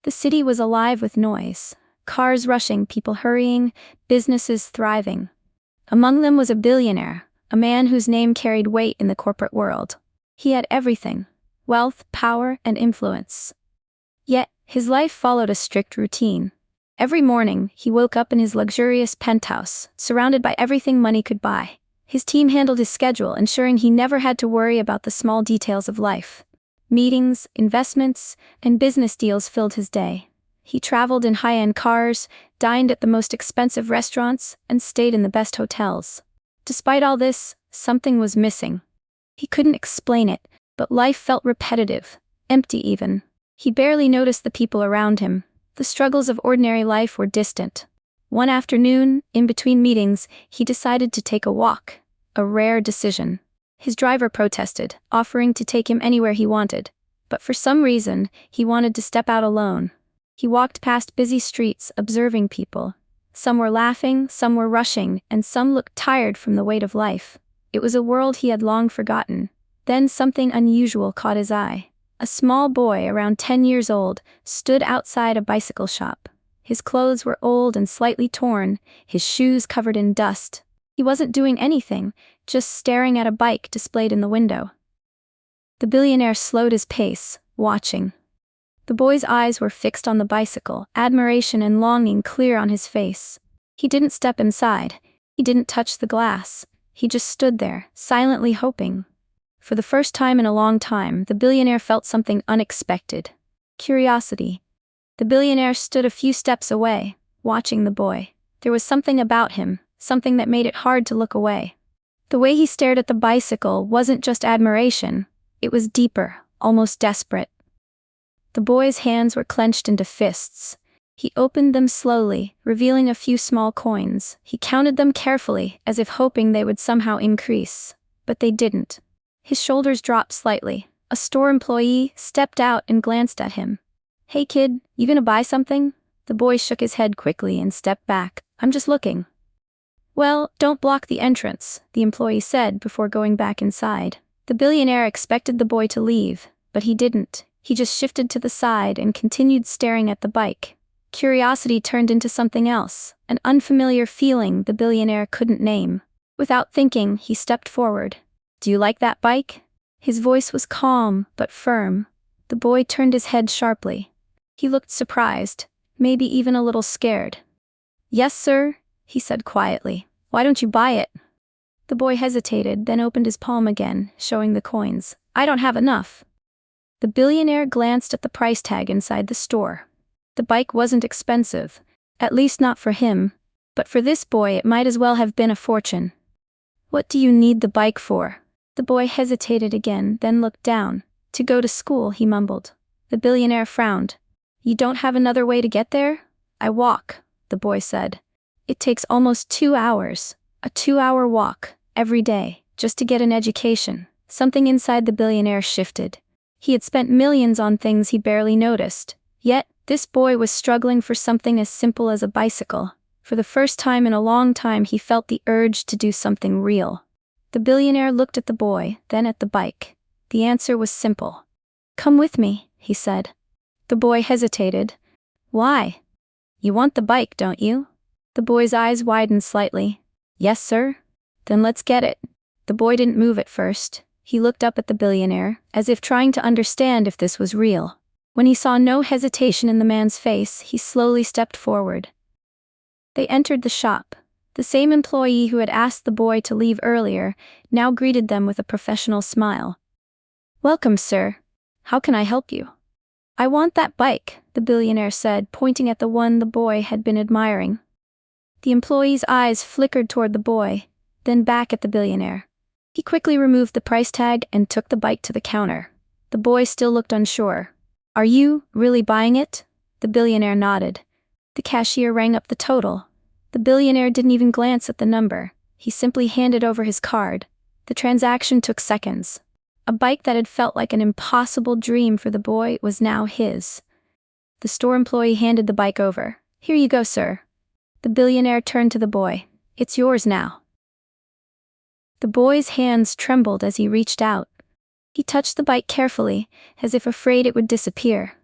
The city was alive with noise. Cars rushing, people hurrying, businesses thriving. Among them was a billionaire, a man whose name carried weight in the corporate world. He had everything: wealth, power, and influence. Yet, his life followed a strict routine. Every morning, he woke up in his luxurious penthouse, surrounded by everything money could buy. His team handled his schedule, ensuring he never had to worry about the small details of life. Meetings, investments, and business deals filled his day. He traveled in high-end cars, dined at the most expensive restaurants, and stayed in the best hotels. Despite all this, something was missing. He couldn't explain it, but life felt repetitive, empty even. He barely noticed the people around him. The struggles of ordinary life were distant. One afternoon, in between meetings, he decided to take a walk. A rare decision. His driver protested, offering to take him anywhere he wanted. But for some reason, he wanted to step out alone. He walked past busy streets, observing people. Some were laughing, some were rushing, and some looked tired from the weight of life. It was a world he had long forgotten. Then something unusual caught his eye. A small boy, around 10 years old, stood outside a bicycle shop. His clothes were old and slightly torn, his shoes covered in dust. He wasn't doing anything, just staring at a bike displayed in the window. The billionaire slowed his pace, watching. The boy's eyes were fixed on the bicycle, admiration and longing clear on his face. He didn't step inside. He didn't touch the glass. He just stood there, silently hoping. For the first time in a long time, the billionaire felt something unexpected. Curiosity. The billionaire stood a few steps away, watching the boy. There was something about him, something that made it hard to look away. The way he stared at the bicycle wasn't just admiration, it was deeper, almost desperate. The boy's hands were clenched into fists. He opened them slowly, revealing a few small coins. He counted them carefully, as if hoping they would somehow increase. But they didn't. His shoulders dropped slightly. A store employee stepped out and glanced at him. "Hey kid, you gonna buy something?" The boy shook his head quickly and stepped back. "I'm just looking." "Well, don't block the entrance," the employee said before going back inside. The billionaire expected the boy to leave, but he didn't. He just shifted to the side and continued staring at the bike. Curiosity turned into something else, an unfamiliar feeling the billionaire couldn't name. Without thinking, he stepped forward. "Do you like that bike?" His voice was calm, but firm. The boy turned his head sharply. He looked surprised, maybe even a little scared. "Yes, sir," he said quietly. "Why don't you buy it?" The boy hesitated, then opened his palm again, showing the coins. "I don't have enough." The billionaire glanced at the price tag inside the store. The bike wasn't expensive, at least not for him, but for this boy it might as well have been a fortune. "What do you need the bike for?" The boy hesitated again, then looked down. "To go to school," he mumbled. The billionaire frowned. "You don't have another way to get there?" "I walk," the boy said. "It takes almost 2 hours. A 2-hour walk, every day, just to get an education." Something inside the billionaire shifted. He had spent millions on things he barely noticed. Yet, this boy was struggling for something as simple as a bicycle. For the first time in a long time he felt the urge to do something real. The billionaire looked at the boy, then at the bike. The answer was simple. "Come with me," he said. The boy hesitated. "Why?" "You want the bike, don't you?" The boy's eyes widened slightly. "Yes, sir." "Then let's get it." The boy didn't move at first. He looked up at the billionaire, as if trying to understand if this was real. When he saw no hesitation in the man's face, he slowly stepped forward. They entered the shop. The same employee who had asked the boy to leave earlier now greeted them with a professional smile. "Welcome, sir. How can I help you?" "I want that bike," the billionaire said, pointing at the one the boy had been admiring. The employee's eyes flickered toward the boy, then back at the billionaire. He quickly removed the price tag and took the bike to the counter. The boy still looked unsure. "Are you really buying it?" The billionaire nodded. The cashier rang up the total. The billionaire didn't even glance at the number. He simply handed over his card. The transaction took seconds. A bike that had felt like an impossible dream for the boy was now his. The store employee handed the bike over. "Here you go, sir." The billionaire turned to the boy. "It's yours now." The boy's hands trembled as he reached out. He touched the bike carefully, as if afraid it would disappear.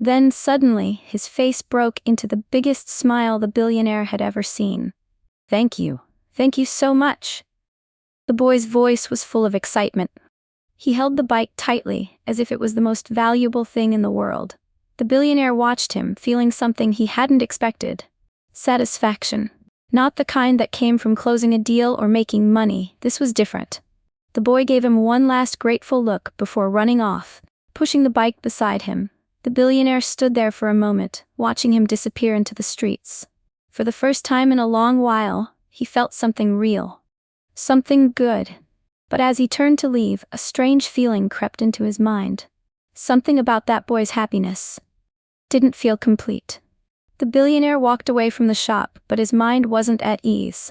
Then suddenly, his face broke into the biggest smile the billionaire had ever seen. "Thank you. Thank you so much." The boy's voice was full of excitement. He held the bike tightly, as if it was the most valuable thing in the world. The billionaire watched him, feeling something he hadn't expected. Satisfaction. Not the kind that came from closing a deal or making money. This was different. The boy gave him one last grateful look before running off, pushing the bike beside him. The billionaire stood there for a moment, watching him disappear into the streets. For the first time in a long while, he felt something real. Something good. But as he turned to leave, a strange feeling crept into his mind. Something about that boy's happiness didn't feel complete. The billionaire walked away from the shop, but his mind wasn't at ease.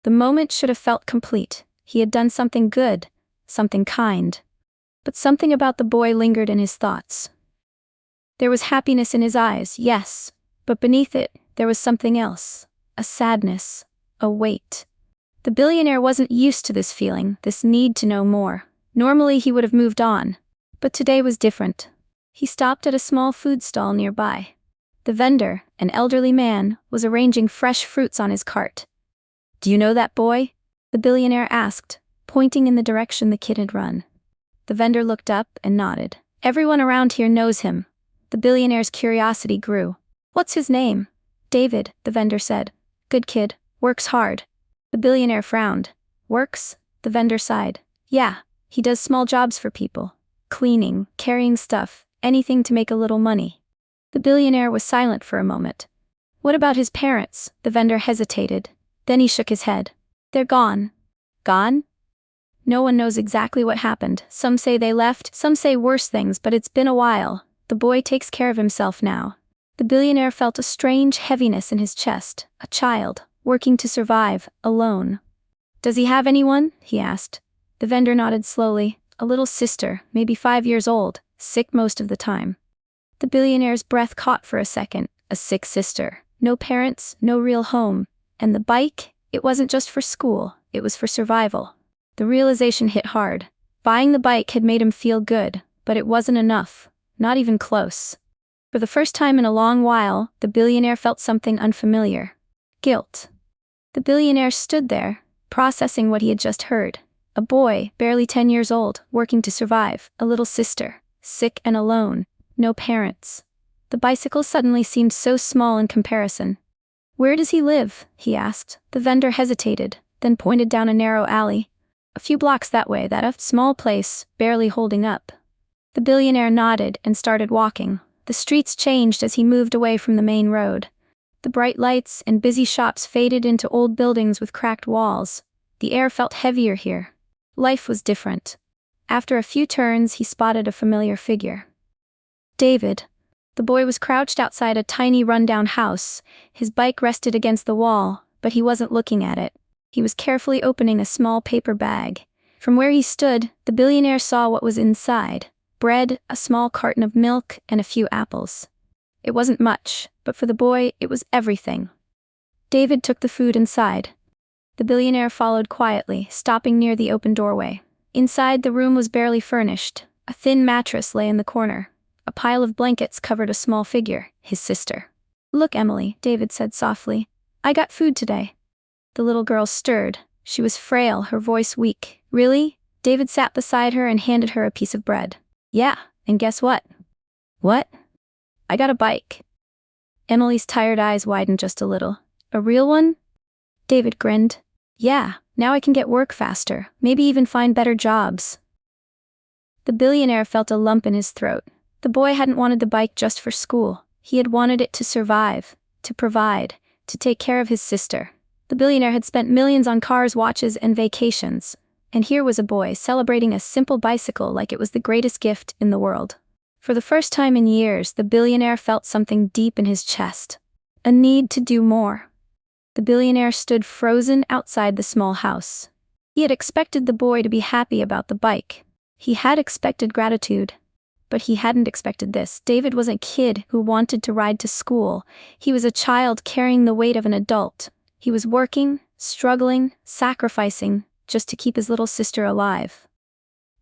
The moment should have felt complete. He had done something good, something kind. But something about the boy lingered in his thoughts. There was happiness in his eyes, yes, but beneath it, there was something else. A sadness, a weight. The billionaire wasn't used to this feeling, this need to know more. Normally he would have moved on. But today was different. He stopped at a small food stall nearby. The vendor, an elderly man, was arranging fresh fruits on his cart. "Do you know that boy?" the billionaire asked, pointing in the direction the kid had run. The vendor looked up and nodded. "Everyone around here knows him." The billionaire's curiosity grew. "What's his name?" "David," the vendor said. "Good kid, works hard." The billionaire frowned. "Works?" The vendor sighed. "Yeah, he does small jobs for people. Cleaning, carrying stuff, anything to make a little money." The billionaire was silent for a moment. "What about his parents?" The vendor hesitated. Then he shook his head. "They're gone." "Gone?" "No one knows exactly what happened. Some say they left, some say worse things, but it's been a while. The boy takes care of himself now." The billionaire felt a strange heaviness in his chest. A child, working to survive, alone. "Does he have anyone?" he asked. The vendor nodded slowly. "A little sister, maybe 5 years old, sick most of the time." The billionaire's breath caught for a second. A sick sister. No parents, no real home. And the bike? It wasn't just for school, it was for survival. The realization hit hard. Buying the bike had made him feel good, but it wasn't enough. Not even close. For the first time in a long while, the billionaire felt something unfamiliar. Guilt. The billionaire stood there, processing what he had just heard. A boy, barely 10 years old, working to survive. A little sister, sick and alone. No parents. The bicycle suddenly seemed so small in comparison. "Where does he live?" he asked. The vendor hesitated, then pointed down a narrow alley. "A few blocks that way, that a small place, barely holding up." The billionaire nodded and started walking. The streets changed as he moved away from the main road. The bright lights and busy shops faded into old buildings with cracked walls. The air felt heavier here. Life was different. After a few turns, he spotted a familiar figure. David. The boy was crouched outside a tiny rundown house. His bike rested against the wall, but he wasn't looking at it. He was carefully opening a small paper bag. From where he stood, the billionaire saw what was inside. Bread, a small carton of milk, and a few apples. It wasn't much, but for the boy, it was everything. David took the food inside. The billionaire followed quietly, stopping near the open doorway. Inside, the room was barely furnished. A thin mattress lay in the corner. A pile of blankets covered a small figure, his sister. "Look, Emily," David said softly. "I got food today." The little girl stirred. She was frail, her voice weak. "Really?" David sat beside her and handed her a piece of bread. "Yeah, and guess what?" "What?" "I got a bike." Emily's tired eyes widened just a little. "A real one?" David grinned. "Yeah, now I can get work faster, maybe even find better jobs." The billionaire felt a lump in his throat. The boy hadn't wanted the bike just for school. He had wanted it to survive, to provide, to take care of his sister. The billionaire had spent millions on cars, watches, and vacations. And here was a boy celebrating a simple bicycle like it was the greatest gift in the world. For the first time in years, the billionaire felt something deep in his chest. A need to do more. The billionaire stood frozen outside the small house. He had expected the boy to be happy about the bike. He had expected gratitude. But he hadn't expected this. David was a kid who wanted to ride to school. He was a child carrying the weight of an adult. He was working, struggling, sacrificing, just to keep his little sister alive.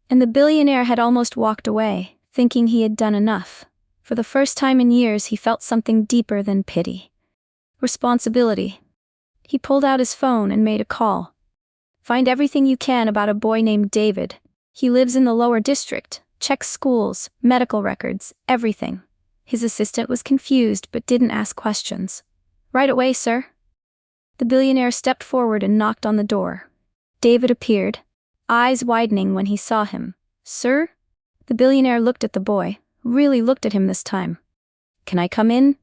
And the billionaire had almost walked away, thinking he had done enough. For the first time in years, he felt something deeper than pity. Responsibility. He pulled out his phone and made a call. Find everything you can about a boy named David. He lives in the lower district. Check schools, medical records, everything. His assistant was confused but didn't ask questions. Right away, sir. The billionaire stepped forward and knocked on the door. David appeared, eyes widening when he saw him. Sir? The billionaire looked at the boy, really looked at him this time. Can I come in?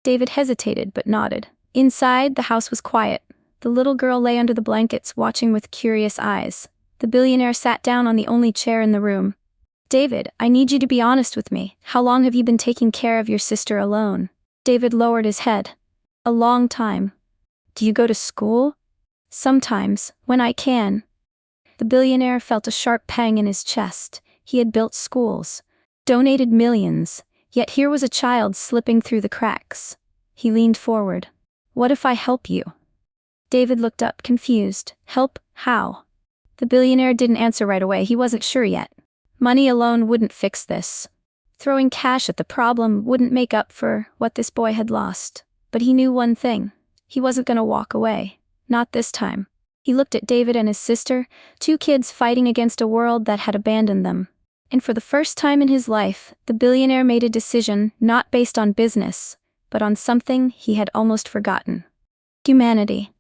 David hesitated but nodded. Inside, the house was quiet. The little girl lay under the blankets, watching with curious eyes. The billionaire sat down on the only chair in the room. David, I need you to be honest with me. How long have you been taking care of your sister alone? David lowered his head. A long time. Do you go to school? Sometimes, when I can. The billionaire felt a sharp pang in his chest. He had built schools, donated millions, yet here was a child slipping through the cracks. He leaned forward. What if I help you? David looked up, confused. Help? How? The billionaire didn't answer right away. He wasn't sure yet. Money alone wouldn't fix this. Throwing cash at the problem wouldn't make up for what this boy had lost. But he knew one thing. He wasn't going to walk away. Not this time. He looked at David and his sister, two kids fighting against a world that had abandoned them. And for the first time in his life, the billionaire made a decision not based on business, but on something he had almost forgotten. Humanity.